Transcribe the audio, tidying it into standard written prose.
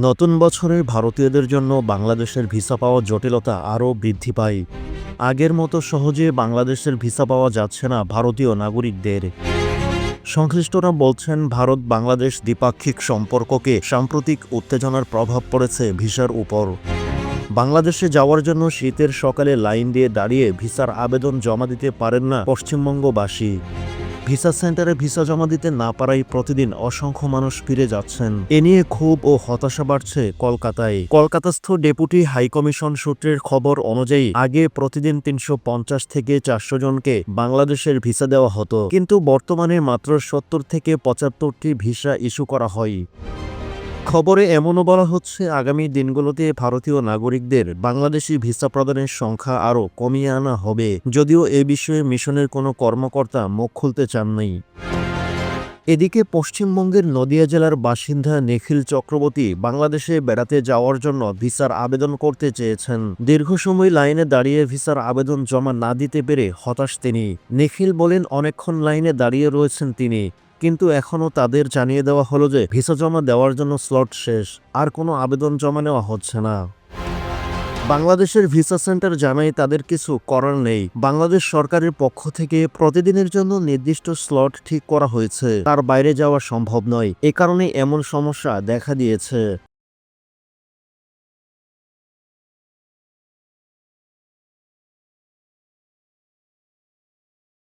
নতুন বছরে ভারতীয়দের জন্য বাংলাদেশের ভিসা পাওয়া জটিলতা আরও বৃদ্ধি পায়। আগের মতো সহজে বাংলাদেশের ভিসা পাওয়া যাচ্ছে না ভারতীয় নাগরিকদের। সংশ্লিষ্টরা বলছেন, ভারত বাংলাদেশ দ্বিপাক্ষিক সম্পর্ককে সাম্প্রতিক উত্তেজনার প্রভাব পড়েছে ভিসার উপর। বাংলাদেশে যাওয়ার জন্য শীতের সকালে লাইন দিয়ে দাঁড়িয়ে ভিসার আবেদন জমা দিতে পারেন না পশ্চিমবঙ্গবাসী। ভিসা সেন্টারে ভিসা জমা দিতে না পারায় প্রতিদিন অসংখ্য মানুষ ফিরে যাচ্ছেন। এ নিয়ে ক্ষোভ ও হতাশা বাড়ছে কলকাতায়। কলকাতাস্থ ডেপুটি হাইকমিশন সূত্রের খবর অনুযায়ী আগে প্রতিদিন ৩৫০ থেকে ৪০০ জনকে বাংলাদেশের ভিসা দেওয়া হতো, কিন্তু বর্তমানে মাত্র ৭০ থেকে ৭৫টি ভিসা ইস্যু করা হয়। খবরে এমনও বলা হচ্ছে, আগামী দিনগুলোতে ভারতীয় নাগরিকদের বাংলাদেশি ভিসা প্রদানের সংখ্যা আরও কমিয়ে আনা হবে, যদিও এ বিষয়ে মিশনের কোনো কর্মকর্তা মুখ খুলতে চাননি। এদিকে পশ্চিমবঙ্গের নদিয়া জেলার বাসিন্দা নিখিল চক্রবর্তী বাংলাদেশে বেড়াতে যাওয়ার জন্য ভিসার আবেদন করতে চেয়েছেন। দীর্ঘ সময় লাইনে দাঁড়িয়ে ভিসার আবেদন জমা না দিতে পেরে হতাশ তিনি। নিখিল বলেন, অনেকক্ষণ লাইনে দাঁড়িয়ে রয়েছেন তিনি, কিন্তু এখনও তাদের জানিয়ে দেওয়া হলো যে ভিসা জমা দেওয়ার জন্য স্লট শেষ, আর কোনো আবেদন জমা নেওয়া হচ্ছে না। বাংলাদেশের ভিসা সেন্টার জানায়, তাদের কিছু করার নেই। বাংলাদেশ সরকারের পক্ষ থেকে প্রতিদিনের জন্য নির্দিষ্ট স্লট ঠিক করা হয়েছে, তার বাইরে যাওয়া সম্ভব নয়। এ কারণে এমন সমস্যা দেখা দিয়েছে।